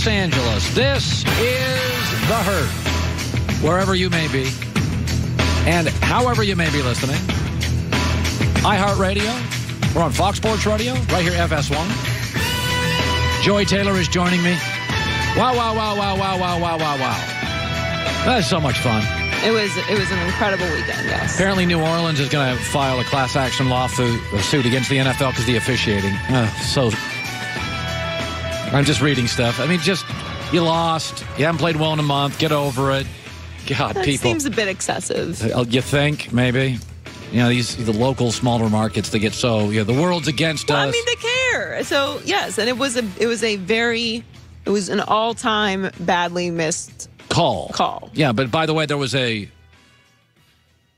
Los Angeles. This is The Herd. Wherever you may be, and however you may be listening. iHeartRadio. We're on Fox Sports Radio, right here, FS1. Joey Taylor is joining me. Wow. That's so much fun. It was an incredible weekend, yes. Apparently New Orleans is going to file a class action suit against the NFL because of the officiating. So I'm just reading stuff. I mean, you lost. You haven't played well in a month. Get over it. God, that people. Seems a bit excessive. You think, maybe? You know, the local smaller markets, they get so, the world's against us. I mean, they care. So, yes, and it was an all-time badly missed call. Yeah, but by the way, there was a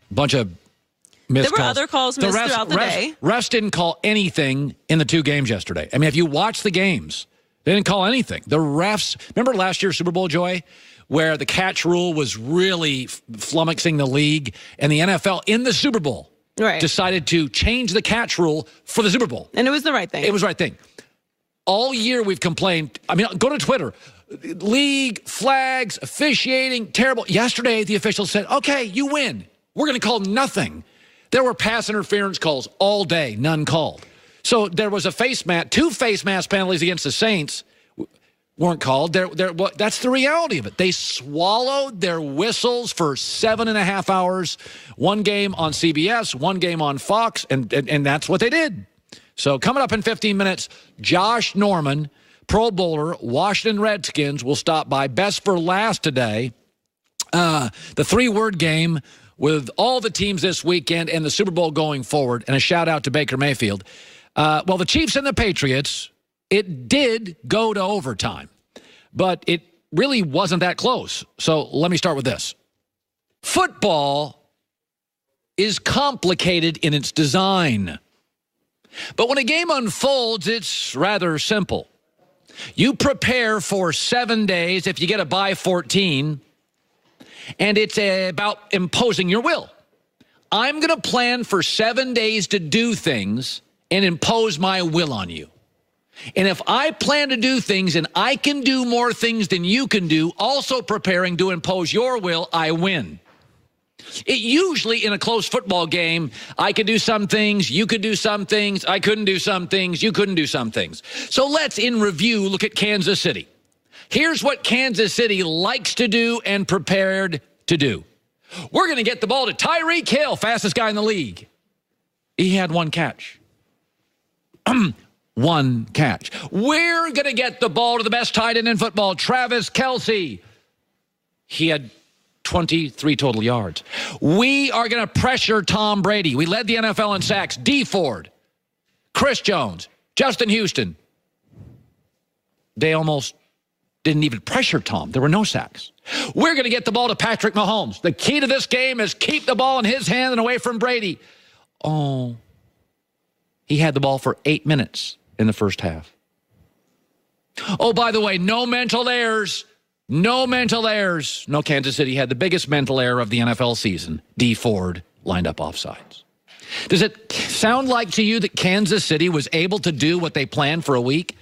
bunch of missed calls. There were other calls missed throughout the day. Refs didn't call anything in the two games yesterday. I mean, if you watch the games, they didn't call anything. The refs, remember last year's Super Bowl, Joy, where the catch rule was really flummoxing the league, and the NFL in the Super Bowl decided to change the catch rule for the Super Bowl. And it was the right thing. It was the right thing. All year we've complained. I mean, go to Twitter. League, flags, officiating, terrible. Yesterday, the officials said, okay, you win. We're going to call nothing. There were pass interference calls all day, none called. So there was two face mask penalties against the Saints weren't called. That's the reality of it. They swallowed their whistles for 7.5 hours. One game on CBS, one game on Fox, and that's what they did. So coming up in 15 minutes, Josh Norman, Pro Bowler, Washington Redskins, will stop by. Best for last today. The three-word game with all the teams this weekend and the Super Bowl going forward, and a shout-out to Baker Mayfield. The Chiefs and the Patriots, it did go to overtime, but it really wasn't that close. So let me start with this. Football is complicated in its design. But when a game unfolds, it's rather simple. You prepare for 7 days if you get a bye 14, and it's about imposing your will. I'm going to plan for 7 days to do things and impose my will on you. And if I plan to do things and I can do more things than you can do, also preparing to impose your will, I win. It usually, in a close football game, I could do some things, you could do some things, I couldn't do some things, you couldn't do some things. So let's, in review, look at Kansas City. Here's what Kansas City likes to do and prepared to do. We're going to get the ball to Tyreek Hill, fastest guy in the league. He had one catch. One catch. We're going to get the ball to the best tight end in football, Travis Kelce. He had 23 total yards. We are going to pressure Tom Brady. We led the NFL in sacks. D. Ford, Chris Jones, Justin Houston. They almost didn't even pressure Tom. There were no sacks. We're going to get the ball to Patrick Mahomes. The key to this game is keep the ball in his hand and away from Brady. Oh, he had the ball for 8 minutes in the first half. Oh, by the way, no mental errors. No mental errors. No, Kansas City had the biggest mental error of the NFL season. D. Ford lined up offsides. Does it sound like to you that Kansas City was able to do what they planned for a week?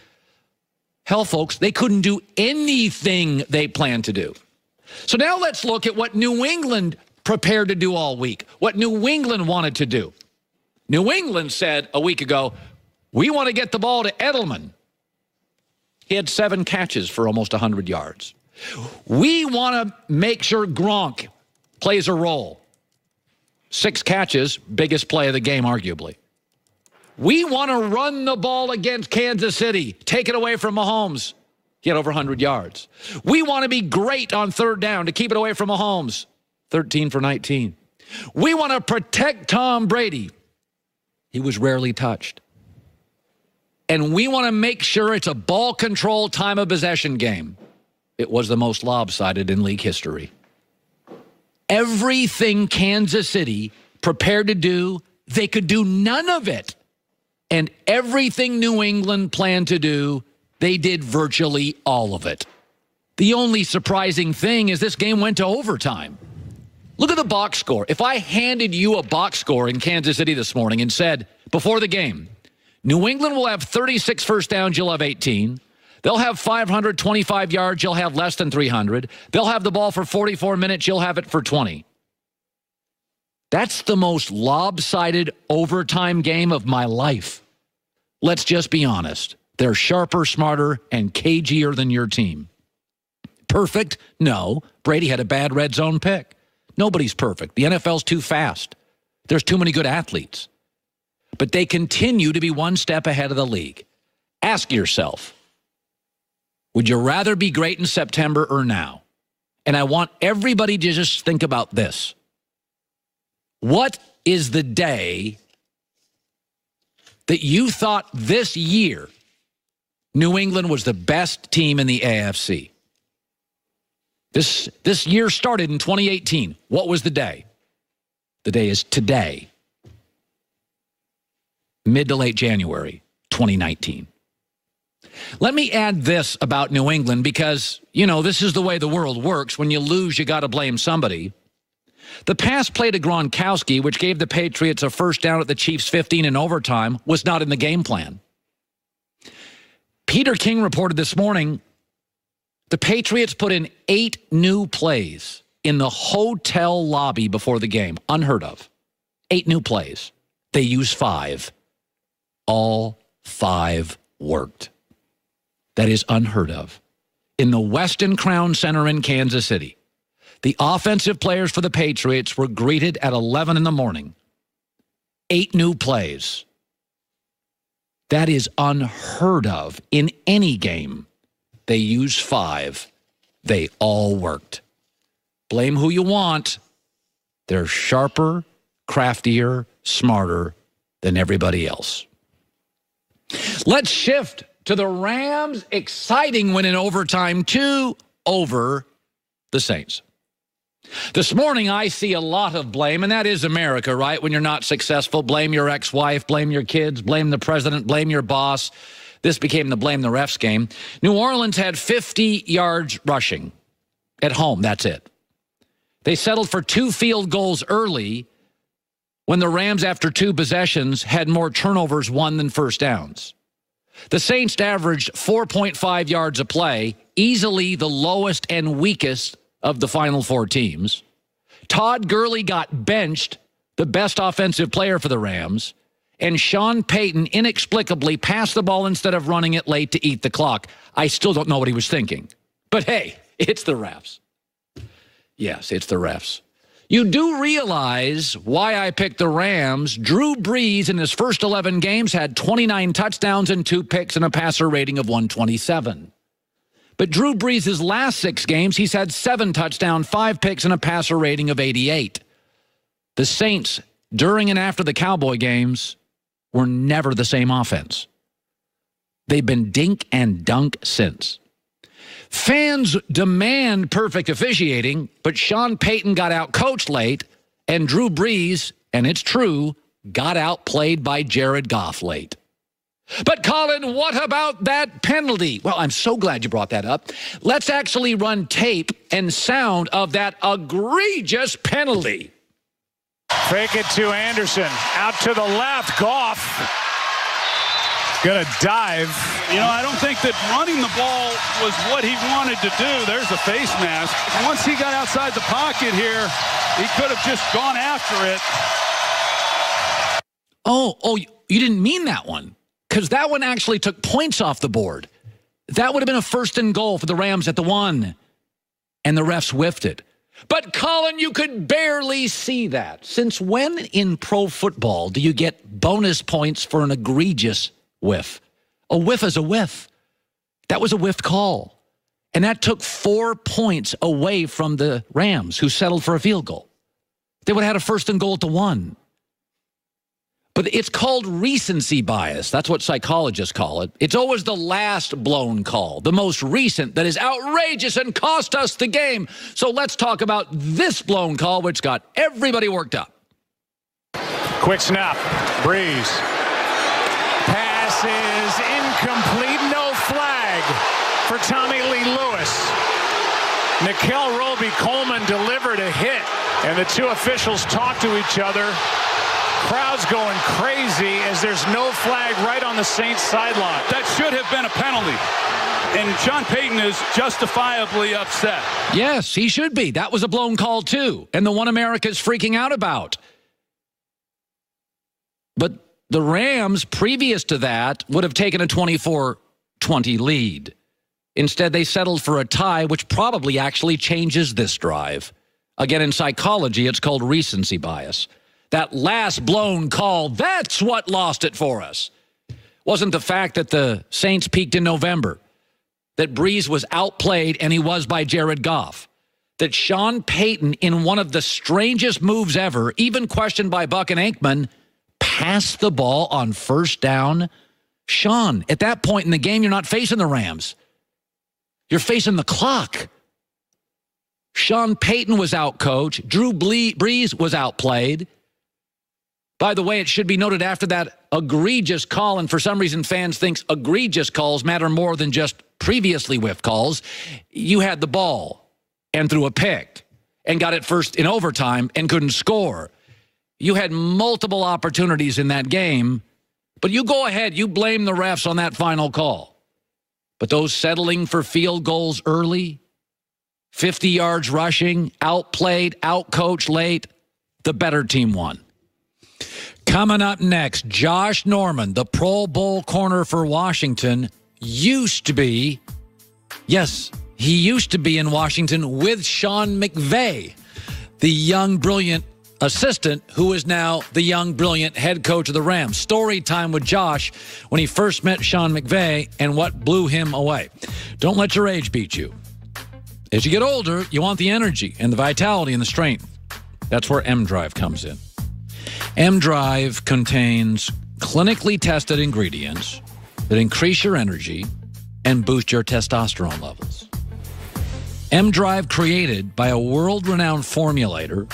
Hell, folks, they couldn't do anything they planned to do. So now let's look at what New England prepared to do all week, what New England wanted to do. New England said a week ago, we want to get the ball to Edelman. He had 7 catches for almost 100 yards. We want to make sure Gronk plays a role. 6 catches, biggest play of the game, arguably. We want to run the ball against Kansas City, take it away from Mahomes. He had over 100 yards. We want to be great on third down to keep it away from Mahomes. 13 for 19. We want to protect Tom Brady. He was rarely touched. And we want to make sure it's a ball control time of possession game. It was the most lopsided in league history. Everything Kansas City prepared to do, they could do none of it. And everything New England planned to do, they did virtually all of it. The only surprising thing is this game went to overtime. Look at the box score. If I handed you a box score in Kansas City this morning and said, before the game, New England will have 36 first downs, you'll have 18. They'll have 525 yards. You'll have less than 300. They'll have the ball for 44 minutes. You'll have it for 20. That's the most lopsided overtime game of my life. Let's just be honest. They're sharper, smarter, and cagier than your team. Perfect? No. Brady had a bad red zone pick. Nobody's perfect. The NFL's too fast. There's too many good athletes. But they continue to be one step ahead of the league. Ask yourself, would you rather be great in September or now? And I want everybody to just think about this. What is the day that you thought this year New England was the best team in the AFC? This year started in 2018. What was the day? The day is today. Mid to late January 2019. Let me add this about New England because, this is the way the world works. When you lose, you got to blame somebody. The pass play to Gronkowski, which gave the Patriots a first down at the Chiefs' 15 in overtime, was not in the game plan. Peter King reported this morning the Patriots put in 8 new plays in the hotel lobby before the game. Unheard of. 8 new plays. They used 5. All 5 worked. That is unheard of. In the Westin Crown Center in Kansas City, the offensive players for the Patriots were greeted at 11 in the morning. 8 new plays. That is unheard of in any game. They used 5. They all worked. Blame who you want. They're sharper, craftier, smarter than everybody else. Let's shift to the Rams' exciting win in overtime 2 over the Saints. This morning, I see a lot of blame, and that is America, right? When you're not successful, blame your ex-wife, blame your kids, blame the president, blame your boss. This became the blame the refs game. New Orleans had 50 yards rushing at home. That's it. They settled for 2 field goals early when the Rams, after 2 possessions, had more turnovers won than first downs. The Saints averaged 4.5 yards a play, easily the lowest and weakest of the final 4 teams. Todd Gurley got benched, the best offensive player for the Rams, and Sean Payton inexplicably passed the ball instead of running it late to eat the clock. I still don't know what he was thinking. But hey, it's the refs. Yes, it's the refs. You do realize why I picked the Rams. Drew Brees in his first 11 games had 29 touchdowns and 2 picks and a passer rating of 127. But Drew Brees' last 6 games, he's had 7 touchdowns, 5 picks, and a passer rating of 88. The Saints, during and after the Cowboy games, were never the same offense. They've been dink and dunk since. Fans demand perfect officiating, but Sean Payton got out-coached late, and Drew Brees, and it's true, got outplayed by Jared Goff late. But, Colin, what about that penalty? Well, I'm so glad you brought that up. Let's actually run tape and sound of that egregious penalty. Fake it to Anderson. Out to the left. Goff. Gonna dive. I don't think that running the ball was what he wanted to do. There's a face mask. Once he got outside the pocket here, he could have just gone after it. Oh, you didn't mean that one. Because that one actually took points off the board. That would have been a 1st and goal for the Rams at the 1. And the refs whiffed it. But, Colin, you could barely see that. Since when in pro football do you get bonus points for an egregious whiff? A whiff is a whiff. That was a whiffed call. And that took 4 points away from the Rams, who settled for a field goal. They would have had a 1st and goal at the 1. But it's called recency bias. That's what psychologists call it. It's always the last blown call, the most recent, that is outrageous and cost us the game. So let's talk about this blown call, which got everybody worked up. Quick snap. Breeze. Pass is incomplete. No flag for Tommy Lee Lewis. Nickel Roby-Coleman delivered a hit, and the 2 officials talk to each other. Crowd's going crazy as there's no flag right on the Saints sideline. That should have been a penalty. And Sean Payton is justifiably upset. Yes, he should be. That was a blown call, too, and the one America's freaking out about. But the Rams, previous to that, would have taken a 24-20 lead. Instead, they settled for a tie, which probably actually changes this drive. Again, in psychology, it's called recency bias. That last blown call, that's what lost it for us. Wasn't the fact that the Saints peaked in November, that Breeze was outplayed, and he was by Jared Goff, that Sean Payton, in one of the strangest moves ever, even questioned by Buck and Aikman, passed the ball on first down. Sean, at that point in the game, you're not facing the Rams. You're facing the clock. Sean Payton was outcoached. Drew Brees was outplayed. By the way, it should be noted after that egregious call, and for some reason fans think egregious calls matter more than just previously whiffed calls, you had the ball and threw a pick and got it first in overtime and couldn't score. You had multiple opportunities in that game, but you go ahead, you blame the refs on that final call. But those settling for field goals early, 50 yards rushing, outplayed, outcoached late, the better team won. Coming up next, Josh Norman, the Pro Bowl corner for Washington, used to be, yes, he used to be in Washington with Sean McVay, the young, brilliant assistant who is now the young, brilliant head coach of the Rams. Story time with Josh when he first met Sean McVay and what blew him away. Don't let your age beat you. As you get older, you want the energy and the vitality and the strength. That's where M-Drive comes in. M-Drive contains clinically tested ingredients that increase your energy and boost your testosterone levels. M-Drive, created by a world-renowned formulator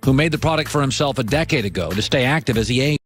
who made the product for himself a decade ago to stay active as he aged.